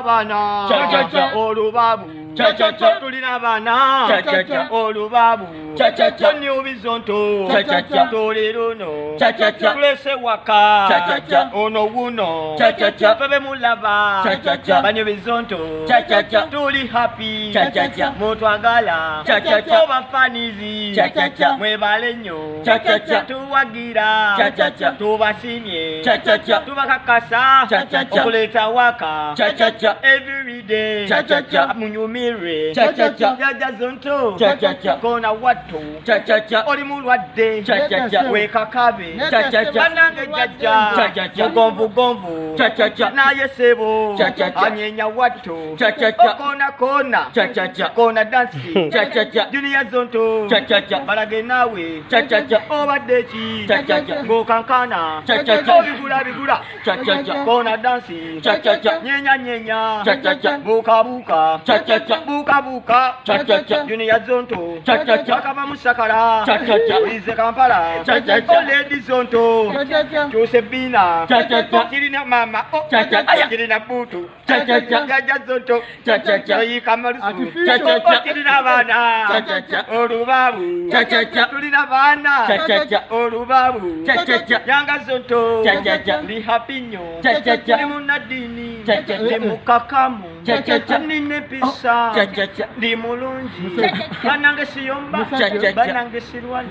bana olubabu tulina bana olubabu New Bizonto Toliruno tulese waka ono wuno febe mulaba New Bizonto tuli happy mutwagala oba fanizi mwebale nnyo tuwagira tubasimye tubakakasa okuleta waka every day munyumire Yaja Zonto kona watu oli mulwadde wekakabe banange jajja mugomvu naye sebo anyenya watu kona dansi Junior Zonto balage nawe obadde ki ngokankana bigula kona dansi nyenya buka Junior Zonto bakava musakala ize Kampala Lady Zonto Josebina kirina mama kirina butu Yaja Zonto yikamalusu kirina bana olubabu tulina bana olubabu Yanga Zonto li happy nnyo li munadini li mukakamu nine pisa li mulungi banange siyomba banange sirwani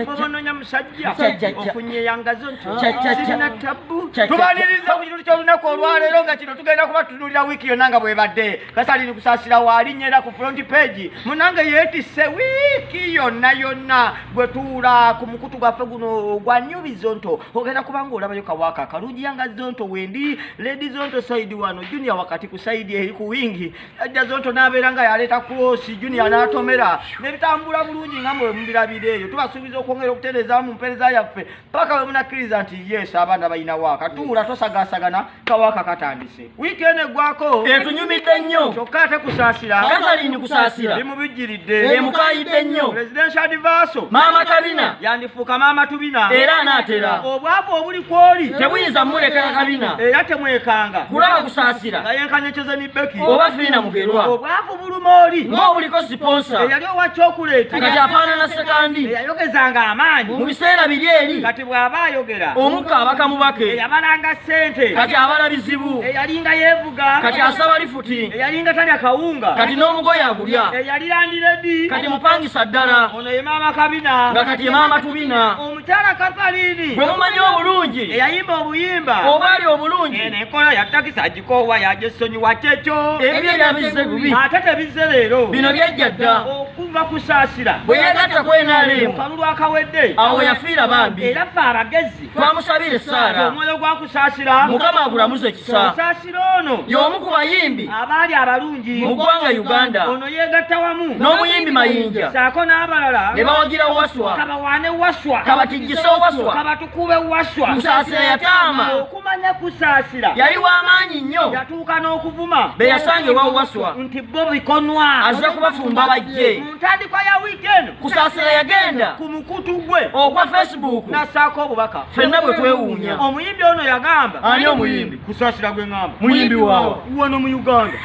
bobononya musajja ofunye Yanga Zonto sirina tabu tubaliriza ku kintu ky'olunaku olwaleero nga kino tugenda kubatunulira wiiki yonna nga bwebadde Kasalini Kusaasira waalinyera ku front page munange yeetisse wiiki yonna gwe tuula ku mukutu gwaffe guno gwa New Bizonto ogenda kubanga olabayo kawaka kalungi Yanga Zonto wendi Lady Zonto side wano Junior wakati ku side eri ku wingi Yaja Zonto n'abeera nga yaleeta cross Junior n'atomera nebitambula bulungi nga mwe mubirabira eyo tubasuubiza okwongera okutereeza mu mpeereza yaffe paka we munakkiriza nti yes abaana balina waka tuula tosagasagana kawaka katandise wiiki eno eggwako etunyumidde nnyo kyokka ate Kusaasira Kasalini Kusaasira limubijjiridde emukayidde nnyo presidential advice Maama Kabina yandifuuka Maama Tubina era anaatera obwavu obuli kwoli tebuyinza mmulekera Kabina era temwekanga kulaba Kusaasira nga yenkanyekeze ni Beki oba Fiina Mugerwa obwavu buluma oli ng'obuliko siponsa eyali owa chocolate kati afaanana sekandi eyayogezanga amaanyi mu biseera biri eri kati bw'aba ayogera omukka abaka mubake eyabalanga ssente kati abala bizibu eyalinga yeevuga kati asaba lifuti eyalinga talya kawunga kati n'omugoye agulya eyali landiredi kati mupangisa ddala ono ye Maama Kabina nga kati ye Maama Tubina omukyala Kasalini gwe mumanyi obulungi eyayimba obuyimba obaali obulungi enkola yatakisa agikoowa yajesonyiwa kyekyo ebyo ebyabizze bubi ate tebizze leero bino byajja dda okuva Kusaasira bwe yegatta ku NRM kalulu akawedde awo yafiira bambi era ffe abagezi twamusabira essaala omwoyo gwa Kusaasira Mukama agulamuze ekisa Kusaasira ono y'omu ku bayimbi abaali abalungi mu ggwanga Uganda ono yeegatta wamu n'omuyimbi Mayinja saako n'abalala ne bawagira waswa kabawaane waswa kabatigisa waswa kabatukube waswa Kusaasira yataama okumanya Kusaasira yali w'amaanyi nnyo yatuuka n'okuvuma be yasange wa waswa nti Bobi konwa azze kubafumba bajje mu ntandikwa ya wiiki eno Kusaasira yagenda ku mukutu gwe ogwa Facebook n'assaako obubaka ffenna bwe twewuunya omuyimbi ono yagamba ani omuyimbi Kusaasira gwe ngamba muyimbi waawa wano mu Uganda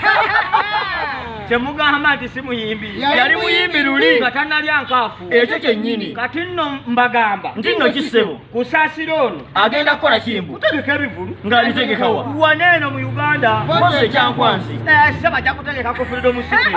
temugamba nti si muyimbi yali muyimbi luli nga tannalya nkaafu ekyo kyennyini kati nno mbagamba nti nno kisebo Kusaasira ono agenda kukola kimbu kutegeka ebivulu ng'abitegeka wa waneeno mu Uganda mpozi ekyankwansi se bajja kutegekako freedom city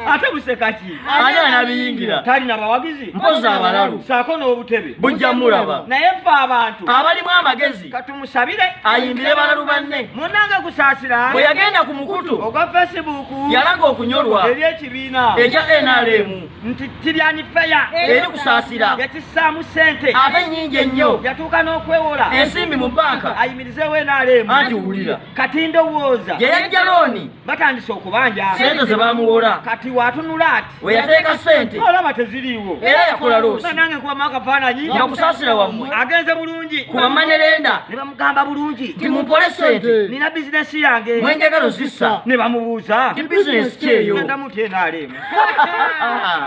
ate buseka ki ani anabiyingira talina bawagizi mpozi abalalu saako n'obutebe bujja mulaba naye ffe abantu abalimu amagezi katumusabire ayimbire balalu banne munnange Kusaasira bwe yagenda ku mukutu ogwa Facebook yalaga okunyolwa eri ekibiina ekya NRM nti tiryani feya eri Kusaasira yakissaamu ssente ate nnyingi ennyo yatuuka n'okwewola ensimbi mu banka ayimirizeewo NRM anti wulira kati ndowooza gye yajja looni batandise okubanja sente ze bamuwola kati kati watunula ati we yateeka ssente olaba teziriiwo era yakola loosi nange nkubamu akafaananyi nga Kusaasira wammwe agenze bulungi ku bamanerenda ne bamugamba bulungi nti mumpole ssente nina bizinesi yange mwenjagalo zissa ne bamubuuza nti bizinesi kyeyo nandamu tyenaaleemu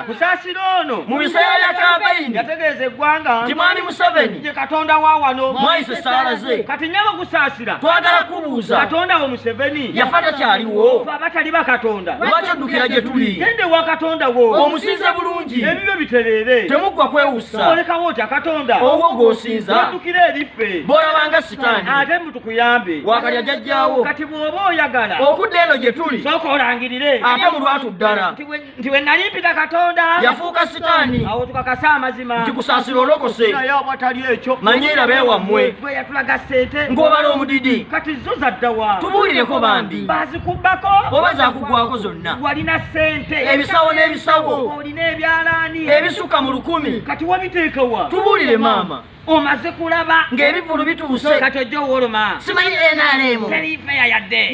Kusaasira ono mu biseera bya kampeyini yategeeza eggwanga nti mwami Museven ye katonda wa wano mwayise essaala ze kati nyaba Kusaasira twagala kubuuza katonda wo Museveni yafa takyaliwo abatali bakatonda lwaki oddukira gye tuli gende wa katonda wo omusinze bulungi ebibyo bitereere temuggwa kwewussa olekawo otya katonda owo gw'osinza addukira eriffe bw'olabanga sitaani ate mbu tukuyambe wakalya jjajjaawo kati bw'oba oyagala okudda eno gye tuli sooka olangirire ate mu lwatu ddala nti we nali mpita katonda yafuuka sitaani awo tukakasa amazima nti Kusaasira olokose naye awatali ekyo manyiira beewammwe bwe yatulaga ssente ng'obala omudidi kati zo zaddawa tubuulireko bambi bazikubbako oba zaakugwako zonna walina ssente ebisawo n'ebisawo olina ebyalaani ebisukka mu 1000 kati wabiteekawa tubuulire maama omaze kulaba ng'ebivulu bituuse kati ojja owoloma simanyi NRM terifeya yadde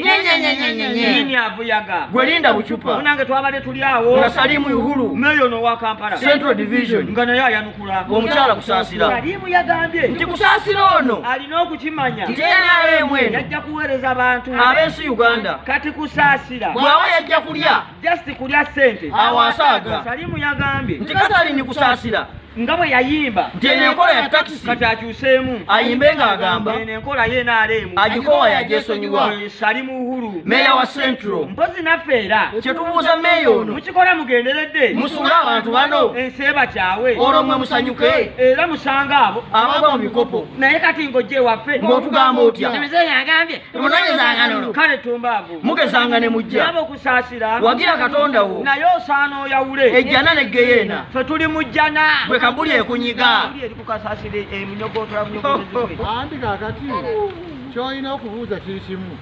nini avuyaga gwe linda bucupa munange twabadde tuli awo nga Salimu Ihuru meyo nowa Kampala Central Division nga naye ayanukula omukyala Kusaasira Salimu yagambye nti Kusaasira ono alina okukimanya nti NRM eno yajja kuweereza abantu ab'ensi Uganda kati Kusaasira bw'aba yajja kulya just kulya ssente awasaaga Salimu yagambye nti Katalini Kusaasira nga bwe yayimba nti eno enkola ya takisi kati akyuseemu ayimbe ng'agamba eno enkola ye NRM agikowa yagyesonyiwa Salimu Uhuru meeya wa Central mpozi naffe era kye tubuuza meeya ono mukikola mugenderedde musuule abantu bano ensi ebakyawe olwo mmwe musanyuke era musanga abo abagwa mu bikopo naye kati ng'ojja ewaffe ng'otugamba otya emize yagambye temunanyezangano kale tumbaavu mugezanga ne mujja yaba Okusaasira wagira Katonda wo naye osaana oyawule ejjana ne Geyeena ffe tuli mu jjana bwe kabuli ekunyiga Kabuli eri ku Kusaasira eminyogotola munyogotozi andi kakati kyolina okubuuza kiri kimu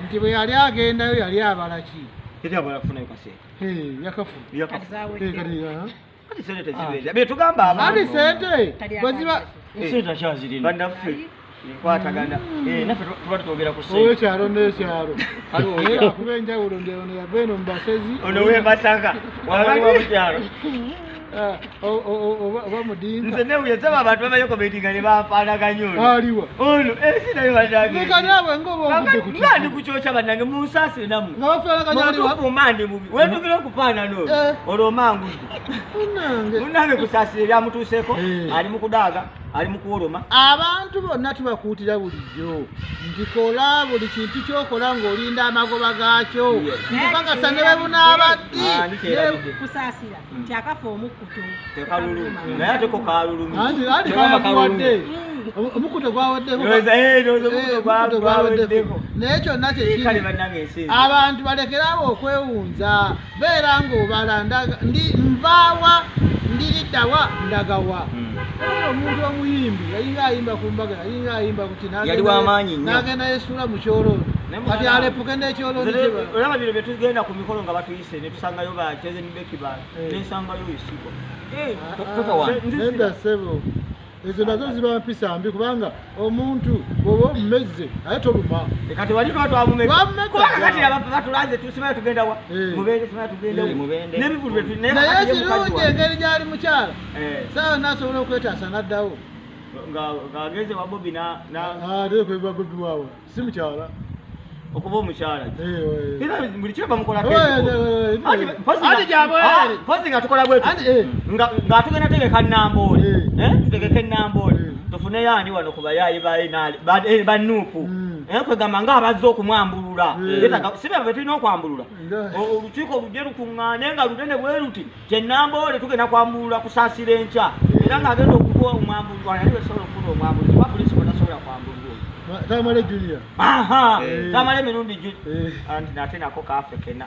nti bwe yali agendayo yali abalaki eri abala kufunayo kaseera yakafu kati sente tezibeera betugamba andi abantu sente bweziba sente akyazirina bannaffe enkwatagana naffe tuba tutwogera ku sente owekyalo n'ekyalo naye akuba enjawulo ndeono yava eno mu basezi ono wemasaka wabali wa mukyalo oba mudinka nze newuyezaba abantu babayokometinga ne banfaanaganya ono aliwa ono sinayo ekanaabwe ngaoba ogudde ku nga ndi kukyokya bannange munsaasire nammwe nga bafaanaganyaliwa mutukuuma ndi mubi wetukira okufaanana ono olwo mangudde munange munnange Kusaasira ebyamutuuseeko ali mu kudaaga ali mu kuwoloma abantu bonna tubakuutira bulijjo nti kola buli kintu kyokola ng'olinda amagoba gaakyo nkukakasa ne bwe bunaabaddi Kusaasira nti akafa omukkuto tekaluluma naye ate ko kalulumi andi kayakuwadde omukkuto gwawaddeko naye kyonna kyekiri abantu balekerawo okwewunza beera ng'obala nvaawa ndiriddawa ndagawa omuntu omuyimbi yalinga ayimba ku mbaga yalinga ayimba ku yali w'amaanyi nnyo n'agenda yesuula mu kyoloni kati alepuke n'ekyoloni olaba bino bye tugenda ku mikolo nga batuyise ne tusangayo bakyeze nibeki nensangayo esiko nedda ssebo ezo nazo ziba mpisa mbi kubanga omuntu bw'oba omumezze naye toluma kati wali twatwamumekakati batulanze tusimayo tugenda wa mubende simayo tugenda n'ebivulu naye kirungi engeri gyali mukyala saawa nasobola okwetaasa n'addawo ng'ageze wa Bobi tekweba Bobi waawe si mukyala okuba omukyala era buli kiro bamukolako mpozi nga tukola bwetu nga tugenda tegeka Namboole tutegeka Namboole tufuneyo ani wano ku bayaayi bannuupu kwegamba ng'abazze okumwambulula sibe be tulina okwambulula olukiiko olujje lukuŋŋaane nga lunene bwe luti kye Namboole tugenda kwambulula Kusaasira enkya era ng'agenda okuba omwambulwa naye besobola okufuna omwambuluzi kuba poliisi bonasobola kwambulula Tamale Junior. Tamale mirundi anti nate nako kafe kena